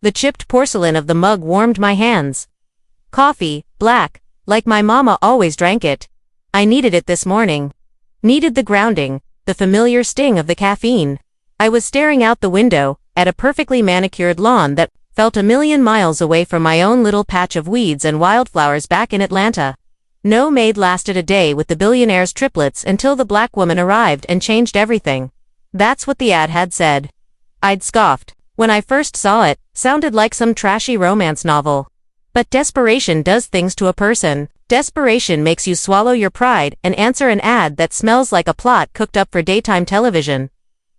The chipped porcelain of the mug warmed my hands. Coffee, black, like my mama always drank it. I needed it this morning. Needed the grounding, the familiar sting of the caffeine. I was staring out the window, at a perfectly manicured lawn that felt a million miles away from my own little patch of weeds and wildflowers back in Atlanta. No maid lasted a day with the Billionaires triplets until the black woman arrived and changed everything. That's what the ad had said. I'd scoffed. When I first saw it, sounded like some trashy romance novel. But desperation does things to a person. Desperation makes you swallow your pride and answer an ad that smells like a plot cooked up for daytime television.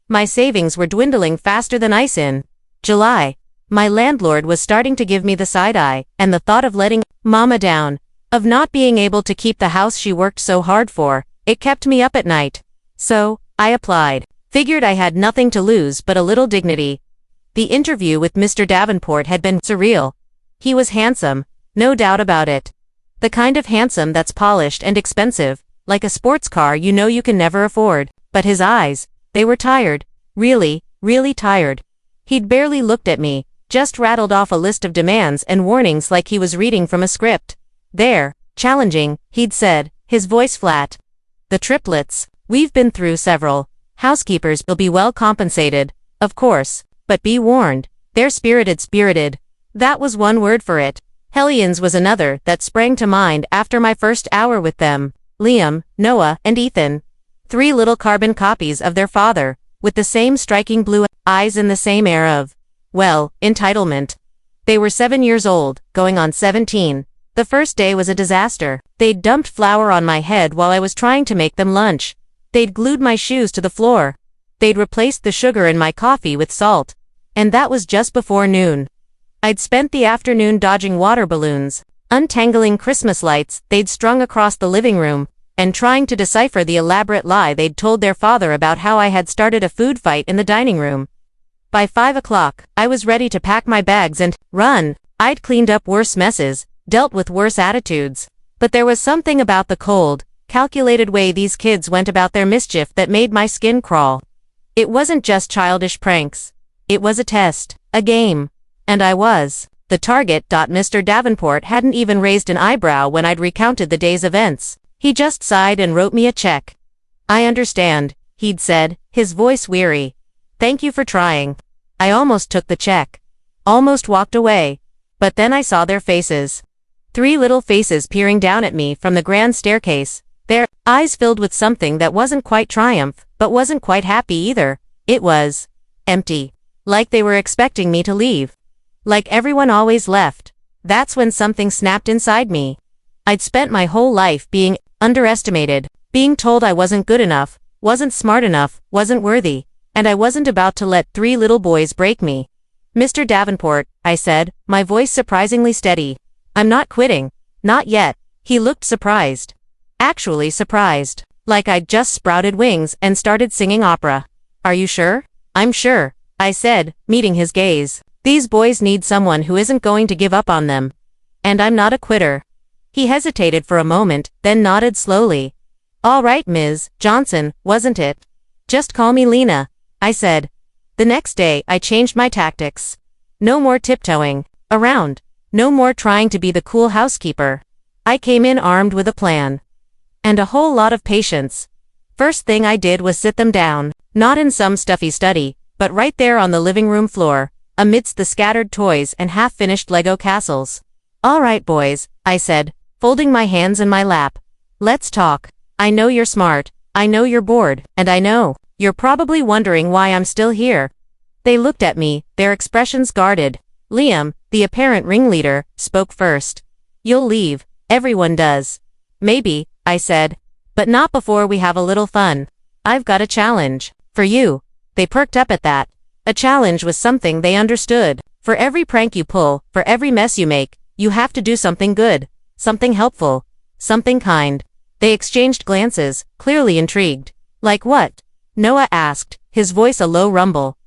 My savings were dwindling faster than ice in July. My landlord was starting to give me the side eye, and the thought of letting Mama down, of not being able to keep the house she worked so hard for, it kept me up at night. So, I applied. Figured I had nothing to lose but a little dignity. The interview with Mr. Davenport had been surreal. He was handsome, no doubt about it. The kind of handsome that's polished and expensive, like a sports car you know you can never afford. But his eyes, they were tired. Really, really tired. He'd barely looked at me, just rattled off a list of demands and warnings like he was reading from a script. There, challenging, he'd said, his voice flat. The triplets, we've been through several. Housekeepers will be well compensated, of course, but be warned, they're spirited. That was one word for it. Hellions was another that sprang to mind after my first hour with them. Liam, Noah, and Ethan. 3 little carbon copies of their father, with the same striking blue eyes and the same air of, well, entitlement. They were 7 years old, going on 17. The first day was a disaster. They'd dumped flour on my head while I was trying to make them lunch. They'd glued my shoes to the floor. They'd replaced the sugar in my coffee with salt. And that was just before noon. I'd spent the afternoon dodging water balloons, untangling Christmas lights they'd strung across the living room, and trying to decipher the elaborate lie they'd told their father about how I had started a food fight in the dining room. By 5 o'clock, I was ready to pack my bags and run. I'd cleaned up worse messes, dealt with worse attitudes. But there was something about the cold, calculated way these kids went about their mischief that made my skin crawl. It wasn't just childish pranks. It was a test, a game. And I was the target. Mr. Davenport hadn't even raised an eyebrow when I'd recounted the day's events. He just sighed and wrote me a check. I understand, he'd said, his voice weary. Thank you for trying. I almost took the check. Almost walked away. But then I saw their faces. 3 little faces peering down at me from the grand staircase. Their eyes filled with something that wasn't quite triumph, but wasn't quite happy either. It was empty. Like they were expecting me to leave. Like everyone always left. That's when something snapped inside me. I'd spent my whole life being underestimated, being told I wasn't good enough, wasn't smart enough, wasn't worthy, and I wasn't about to let 3 little boys break me. Mr. Davenport, I said, my voice surprisingly steady. I'm not quitting. Not yet. He looked surprised. Actually surprised. Like I'd just sprouted wings and started singing opera. Are you sure? I'm sure, I said, meeting his gaze. These boys need someone who isn't going to give up on them. And I'm not a quitter. He hesitated for a moment, then nodded slowly. All right, Ms. Johnson, wasn't it? Just call me Lena, I said. The next day, I changed my tactics. No more tiptoeing around. No more trying to be the cool housekeeper. I came in armed with a plan. And a whole lot of patience. First thing I did was sit them down, not in some stuffy study, but right there on the living room floor, amidst the scattered toys and half-finished Lego castles. All right, boys, I said, folding my hands in my lap. Let's talk. I know you're smart, I know you're bored, and I know you're probably wondering why I'm still here. They looked at me, their expressions guarded. Liam, the apparent ringleader, spoke first. You'll leave, everyone does. Maybe, I said. But not before we have a little fun. I've got a challenge. For you. They perked up at that. A challenge was something they understood. For every prank you pull, for every mess you make, you have to do something good. Something helpful. Something kind. They exchanged glances, clearly intrigued. Like what? Noah asked, his voice a low rumble.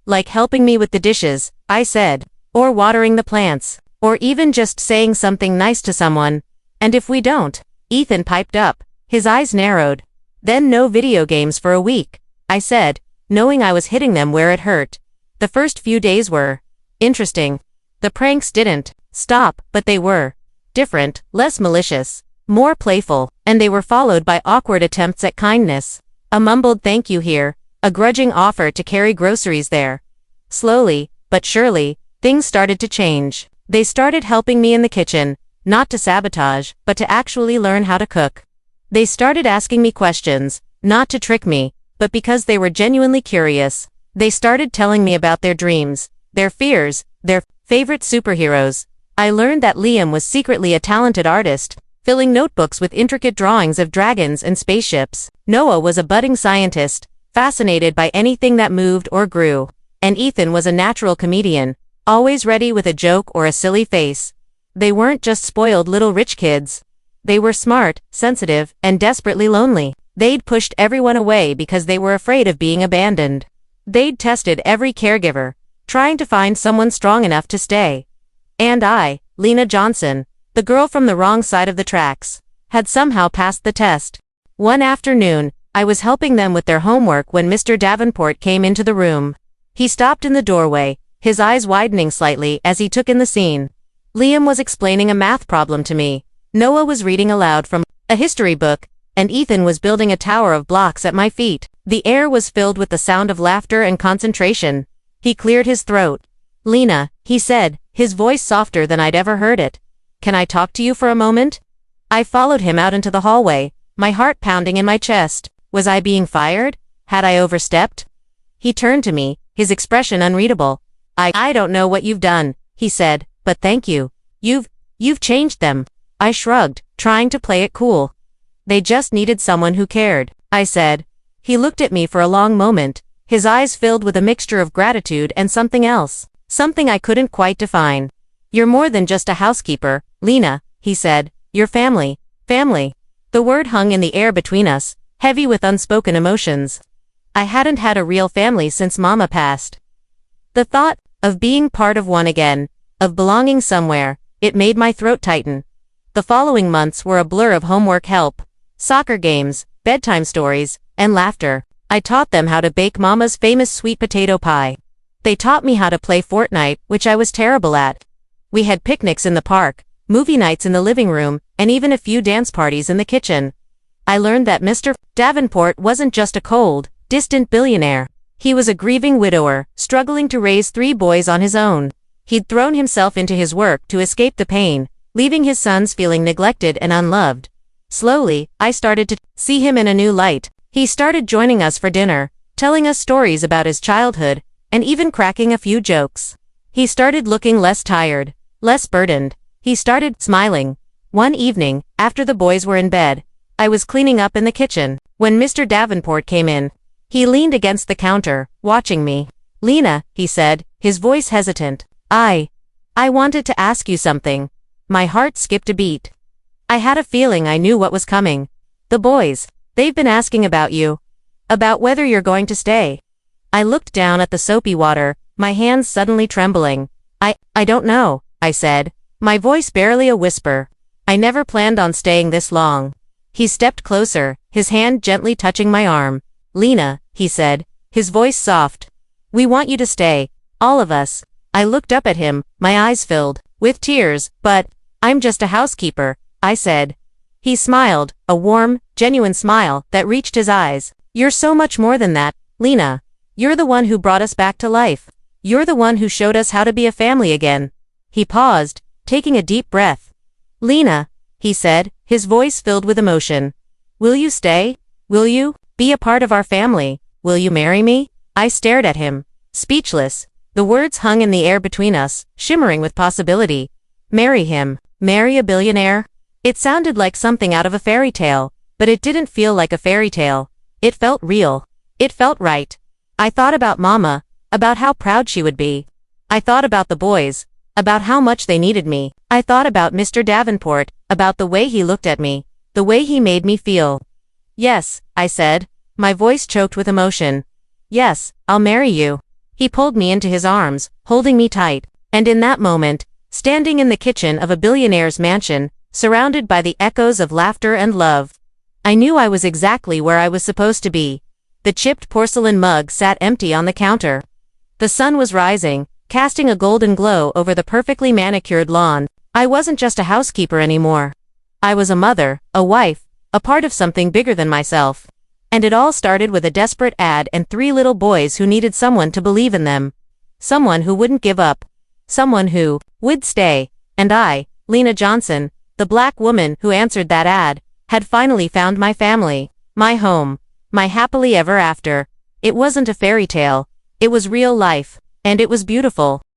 Like helping me with the dishes, I said. Or watering the plants. Or even just saying something nice to someone. And if we don't? Ethan piped up. His eyes narrowed. Then no video games for a week, I said, knowing I was hitting them where it hurt. The first few days were interesting. The pranks didn't stop, but they were different, less malicious, more playful, and they were followed by awkward attempts at kindness. A mumbled thank you here, a grudging offer to carry groceries there. Slowly, but surely, things started to change. They started helping me in the kitchen, not to sabotage, but to actually learn how to cook. They started asking me questions, not to trick me, but because they were genuinely curious. They started telling me about their dreams, their fears, their favorite superheroes. I learned that Liam was secretly a talented artist, filling notebooks with intricate drawings of dragons and spaceships. Noah was a budding scientist, fascinated by anything that moved or grew. And Ethan was a natural comedian, always ready with a joke or a silly face. They weren't just spoiled little rich kids. They were smart, sensitive, and desperately lonely. They'd pushed everyone away because they were afraid of being abandoned. They'd tested every caregiver, trying to find someone strong enough to stay. And I, Lena Johnson, the girl from the wrong side of the tracks, had somehow passed the test. One afternoon, I was helping them with their homework when Mr. Davenport came into the room. He stopped in the doorway, his eyes widening slightly as he took in the scene. Liam was explaining a math problem to me. Noah was reading aloud from a history book, and Ethan was building a tower of blocks at my feet. The air was filled with the sound of laughter and concentration. He cleared his throat. "Lena," he said, his voice softer than I'd ever heard it. "Can I talk to you for a moment?" I followed him out into the hallway, my heart pounding in my chest. Was I being fired? Had I overstepped? He turned to me, his expression unreadable. I don't know what you've done," he said, "but thank you. You've changed them." I shrugged, trying to play it cool. "They just needed someone who cared," I said. He looked at me for a long moment, his eyes filled with a mixture of gratitude and something else, something I couldn't quite define. "You're more than just a housekeeper, Lena," he said. "You're family." Family. The word hung in the air between us, heavy with unspoken emotions. I hadn't had a real family since Mama passed. The thought of being part of one again, of belonging somewhere, it made my throat tighten. The following months were a blur of homework help, soccer games, bedtime stories, and laughter. I taught them how to bake Mama's famous sweet potato pie. They taught me how to play Fortnite, which I was terrible at. We had picnics in the park, movie nights in the living room, and even a few dance parties in the kitchen. I learned that Mr. Davenport wasn't just a cold, distant billionaire. He was a grieving widower, struggling to raise 3 boys on his own. He'd thrown himself into his work to escape the pain, leaving his sons feeling neglected and unloved. Slowly, I started to see him in a new light. He started joining us for dinner, telling us stories about his childhood, and even cracking a few jokes. He started looking less tired, less burdened. He started smiling. One evening, after the boys were in bed, I was cleaning up in the kitchen when Mr. Davenport came in. He leaned against the counter, watching me. "Lena," he said, his voice hesitant. I wanted to ask you something." My heart skipped a beat. I had a feeling I knew what was coming. "The boys, they've been asking about you. About whether you're going to stay." I looked down at the soapy water, my hands suddenly trembling. I don't know," I said, my voice barely a whisper. "I never planned on staying this long." He stepped closer, his hand gently touching my arm. "Lena," he said, his voice soft. "We want you to stay, all of us." I looked up at him, my eyes filled with tears. "But I'm just a housekeeper," I said. He smiled, a warm, genuine smile that reached his eyes. "You're so much more than that, Lena. You're the one who brought us back to life. You're the one who showed us how to be a family again." He paused, taking a deep breath. "Lena," he said, his voice filled with emotion. "Will you stay? Will you be a part of our family? Will you marry me?" I stared at him, speechless. The words hung in the air between us, shimmering with possibility. Marry him. Marry a billionaire? It sounded like something out of a fairy tale, but it didn't feel like a fairy tale. It felt real. It felt right. I thought about Mama, about how proud she would be. I thought about the boys, about how much they needed me. I thought about Mr. Davenport, about the way he looked at me, the way he made me feel. "Yes," I said, my voice choked with emotion. "Yes, I'll marry you." He pulled me into his arms, holding me tight, and in that moment, standing in the kitchen of a billionaire's mansion, surrounded by the echoes of laughter and love, I knew I was exactly where I was supposed to be. The chipped porcelain mug sat empty on the counter. The sun was rising, casting a golden glow over the perfectly manicured lawn. I wasn't just a housekeeper anymore. I was a mother, a wife, a part of something bigger than myself. And it all started with a desperate ad and 3 little boys who needed someone to believe in them. Someone who wouldn't give up. Someone who would stay. And I, Lena Johnson, the black woman who answered that ad, had finally found my family, my home, my happily ever after. It wasn't a fairy tale. It was real life. And it was beautiful.